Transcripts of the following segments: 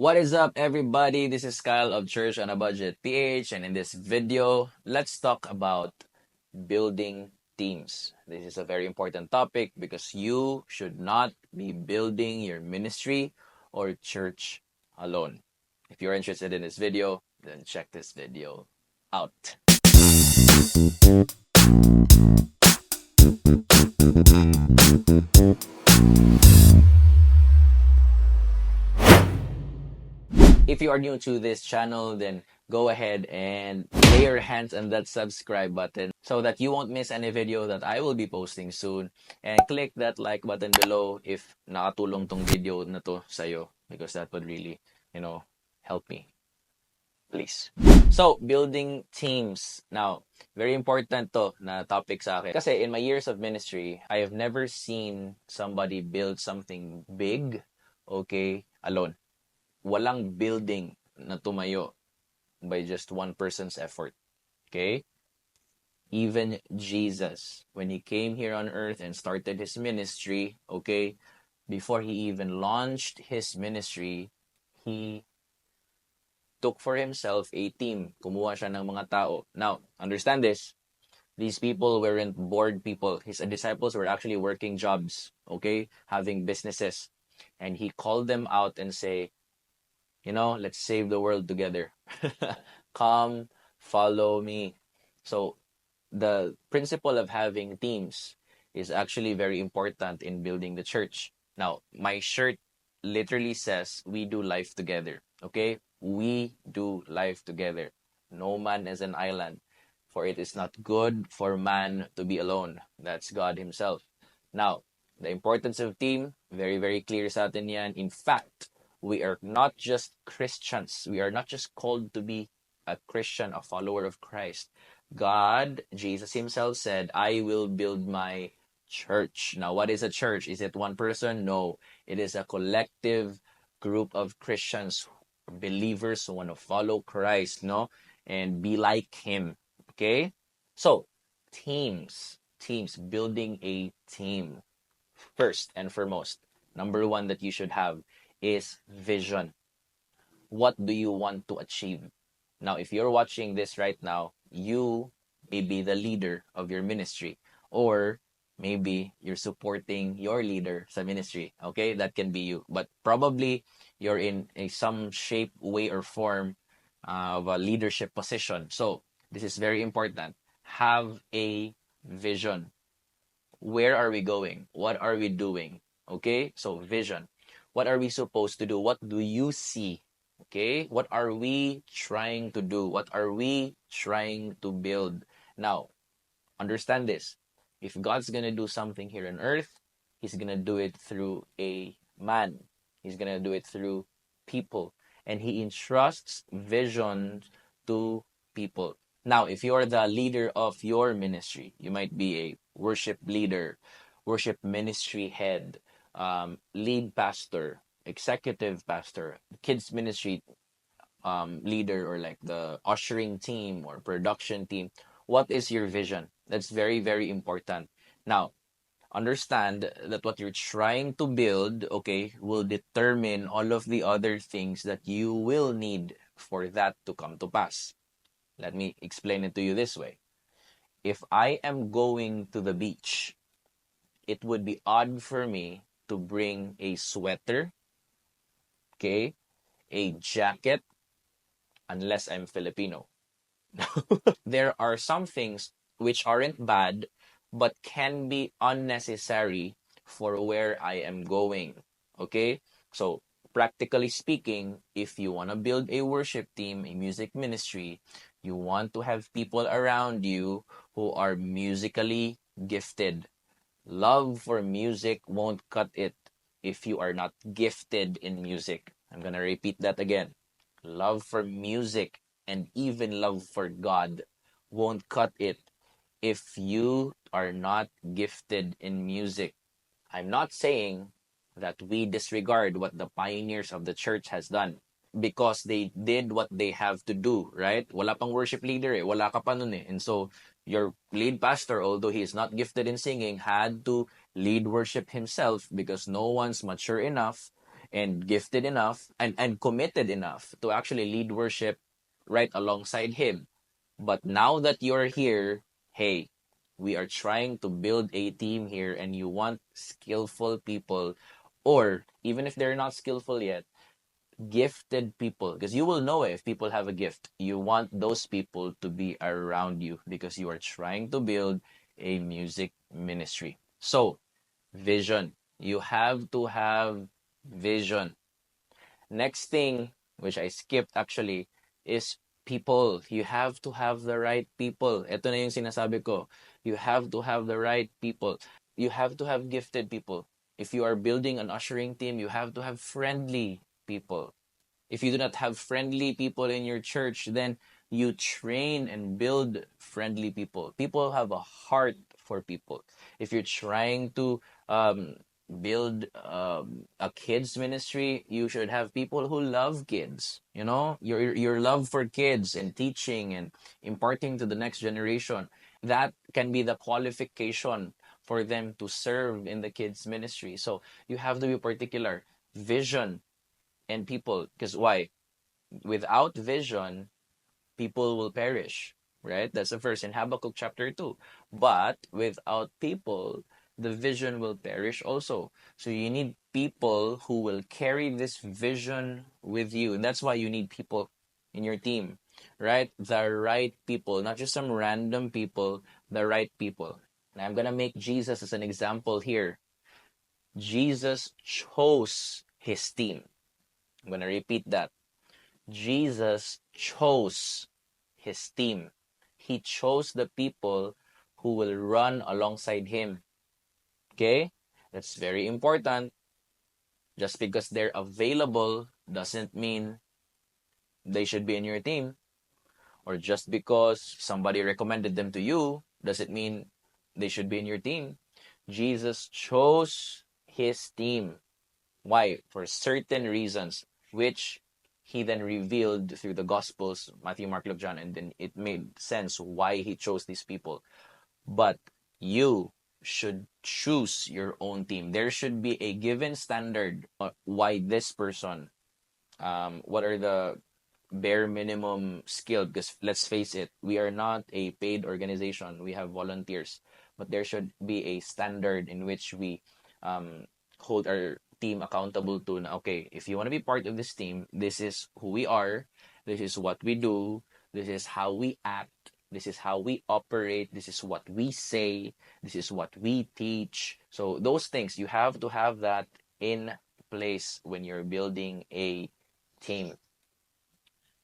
What is up, everybody? This is Kyle of Church on a Budget PH, and in this video, let's talk about building teams. This is a very important topic because you should not be building your ministry or church alone. If you're interested in this video, then check this video out. If you are new to this channel, then go ahead and lay your hands on that subscribe button so that you won't miss any video that I will be posting soon. And click that like button below if nakatulong tong video na to sa'yo, because that would really, help me. Please. So, building teams. Now, very important to na topic sa akin. Kasi in my years of ministry, I have never seen somebody build something big, okay, alone. Walang building na tumayo by just one person's effort. Okay? Even Jesus, when he came here on earth and started his ministry, okay, before he even launched his ministry, he took for himself a team. Kumuha siya ng mga tao. Now, understand this. These people weren't bored people. His disciples were actually working jobs, okay, having businesses. And he called them out and say, let's save the world together. Come, follow me. So, the principle of having teams is actually very important in building the church. Now, my shirt literally says, we do life together. Okay? We do life together. No man is an island, for it is not good for man to be alone. That's God himself. Now, the importance of team, very, very clear sa atin yan. In fact, we are not just Christians. We are not just called to be a Christian, a follower of Christ. God, Jesus himself said, I will build my church. Now, what is a church? Is it one person? No. It is a collective group of Christians, believers who want to follow Christ, no? And be like him. Okay? So, teams, building a team. First and foremost, number one that you should have is vision. What do you want to achieve? Now, if you're watching this right now, you may be the leader of your ministry, or maybe you're supporting your leader sa ministry. Okay, that can be you. But probably you're in some shape, way, or form of a leadership position. So this is very important. Have a vision. Where are we going? What are we doing? Okay, so vision. What are we supposed to do? What do you see? Okay, what are we trying to do? What are we trying to build? Now, understand this. If God's going to do something here on earth, he's going to do it through a man. He's going to do it through people. And he entrusts vision to people. Now, if you're the leader of your ministry, you might be a worship leader, worship ministry head, lead pastor, executive pastor, kids ministry leader, or like the ushering team or production team. What is your vision? That's very, very important. Now, understand that what you're trying to build, okay, will determine all of the other things that you will need for that to come to pass. Let me explain it to you this way. If I am going to the beach, it would be odd for me to bring a sweater, okay, a jacket, unless I'm Filipino. There are some things which aren't bad, but can be unnecessary for where I am going. Okay? So, practically speaking, if you want to build a worship team, a music ministry, you want to have people around you who are musically gifted. Love for music won't cut it if you are not gifted in music. I'm going to repeat that again. Love for music and even love for God won't cut it if you are not gifted in music. I'm not saying that we disregard what the pioneers of the church has done, because they did what they have to do, right? Wala pang worship leader eh. Wala ka pa nun eh. And so, your lead pastor, although he is not gifted in singing, had to lead worship himself because no one's mature enough and gifted enough and committed enough to actually lead worship right alongside him. But now that you're here, hey, we are trying to build a team here and you want skillful people, or even if they're not skillful yet, gifted people, because you will know if people have a gift. You want those people to be around you because you are trying to build a music ministry. So, vision. You have to have vision. Next thing, which I skipped actually, is people. You have to have the right people. Ito na yung sinasabi ko. You have to have the right people. You have to have gifted people. If you are building an ushering team, you have to have friendly people. If you do not have friendly people in your church, then you train and build friendly people. People have a heart for people. If you're trying to build a kids ministry, you should have people who love kids. You know, your love for kids and teaching and imparting to the next generation. That can be the qualification for them to serve in the kids ministry. So you have to be particular. Vision and people, because why? Without vision, people will perish, right? That's the verse in Habakkuk chapter 2. But without people, the vision will perish also. So you need people who will carry this vision with you. And that's why you need people in your team, right? The right people, not just some random people, the right people. And I'm going to make Jesus as an example here. Jesus chose his team. I'm going to repeat that. Jesus chose his team. He chose the people who will run alongside him. Okay? That's very important. Just because they're available doesn't mean they should be in your team. Or just because somebody recommended them to you doesn't mean they should be in your team. Jesus chose his team. Why? For certain reasons, which he then revealed through the Gospels, Matthew, Mark, Luke, John, and then it made sense why he chose these people. But you should choose your own team. There should be a given standard why this person, what are the bare minimum skill, because let's face it, we are not a paid organization. We have volunteers, but there should be a standard in which we hold our team accountable to. Na, okay, if you want to be part of this team, this is who we are, this is what we do, this is how we act, this is how we operate, this is what we say, this is what we teach. So those things, you have to have that in place when you're building a team.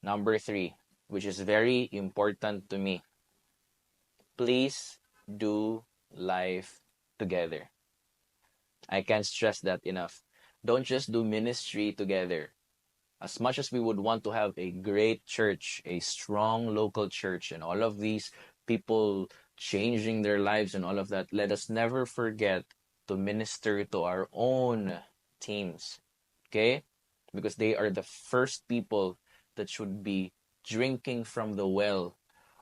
Number 3, which is very important to me. Please do life together. I can't stress that enough. Don't just do ministry together. As much as we would want to have a great church, a strong local church, and all of these people changing their lives and all of that, let us never forget to minister to our own teams. Okay? Because they are the first people that should be drinking from the well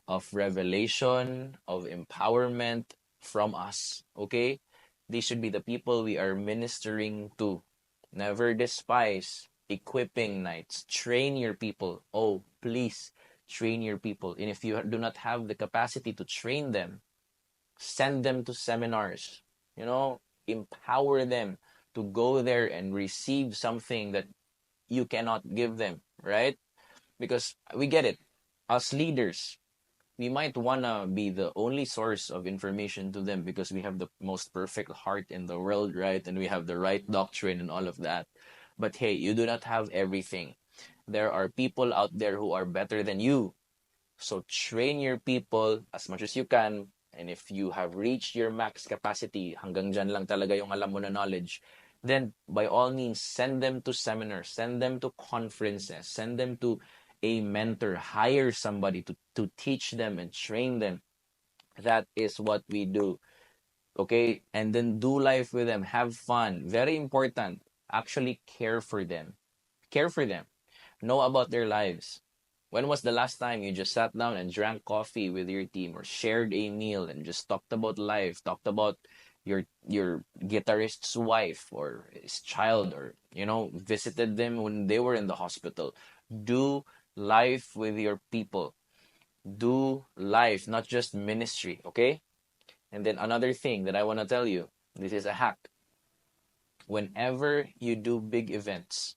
of revelation, of empowerment from us. Okay? These should be the people we are ministering to. Never despise equipping nights. Train your people. Oh, please train your people. And if you do not have the capacity to train them, send them to seminars. You know, empower them to go there and receive something that you cannot give them, right? Because we get it. As leaders, we might wanna be the only source of information to them because we have the most perfect heart in the world, right? And we have the right doctrine and all of that. But hey, you do not have everything. There are people out there who are better than you. So train your people as much as you can. And if you have reached your max capacity, hanggang dyan lang talaga yung alam mo na knowledge, then by all means, send them to seminars, send them to conferences, send them to a mentor, hire somebody to teach them and train them. That is what we do. Okay? And then do life with them. Have fun. Very important. Actually care for them. Care for them. Know about their lives. When was the last time you just sat down and drank coffee with your team or shared a meal and just talked about life, talked about your guitarist's wife or his child, or visited them when they were in the hospital. Do life with your people. Do life, not just ministry, okay? And then another thing that I want to tell you, this is a hack. Whenever you do big events,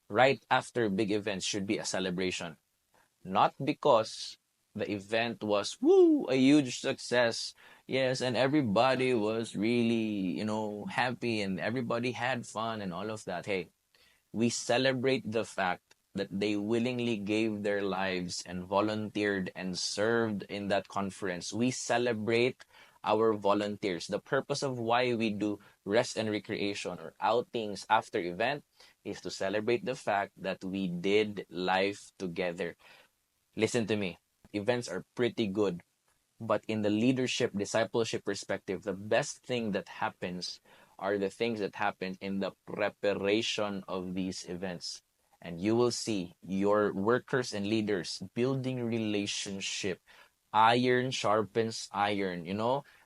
right after big events should be a celebration. Not because the event was a huge success. Yes, and everybody was really, happy and everybody had fun and all of that. Hey, we celebrate the fact that they willingly gave their lives and volunteered and served in that conference. We celebrate our volunteers. The purpose of why we do rest and recreation or outings after event is to celebrate the fact that we did life together. Listen to me. Events are pretty good, but in the leadership discipleship perspective, the best thing that happens are the things that happen in the preparation of these events. And you will see your workers and leaders building relationship. Iron sharpens iron,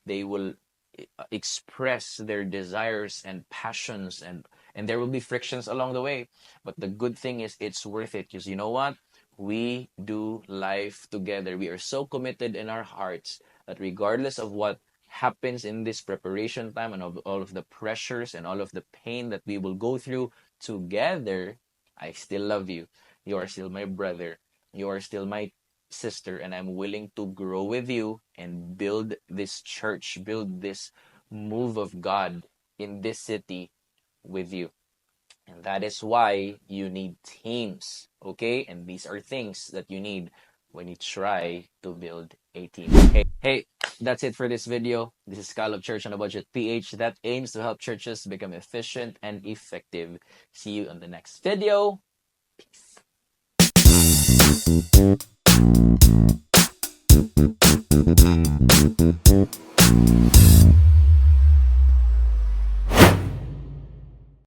they will express their desires and passions, and there will be frictions along the way, but the good thing is it's worth it, because you know what, we do life together. We are so committed in our hearts that regardless of what happens in this preparation time and of all of the pressures and all of the pain that we will go through together, I still love you. You are still my brother. You are still my sister, and I'm willing to grow with you and build this church, build this move of God in this city with you. And that is why you need teams, okay? And these are things that you need when you try to build a team. Hey, that's it for this video. This is Kyle of Church on a Budget PH that aims to help churches become efficient and effective. See you on the next video. Peace.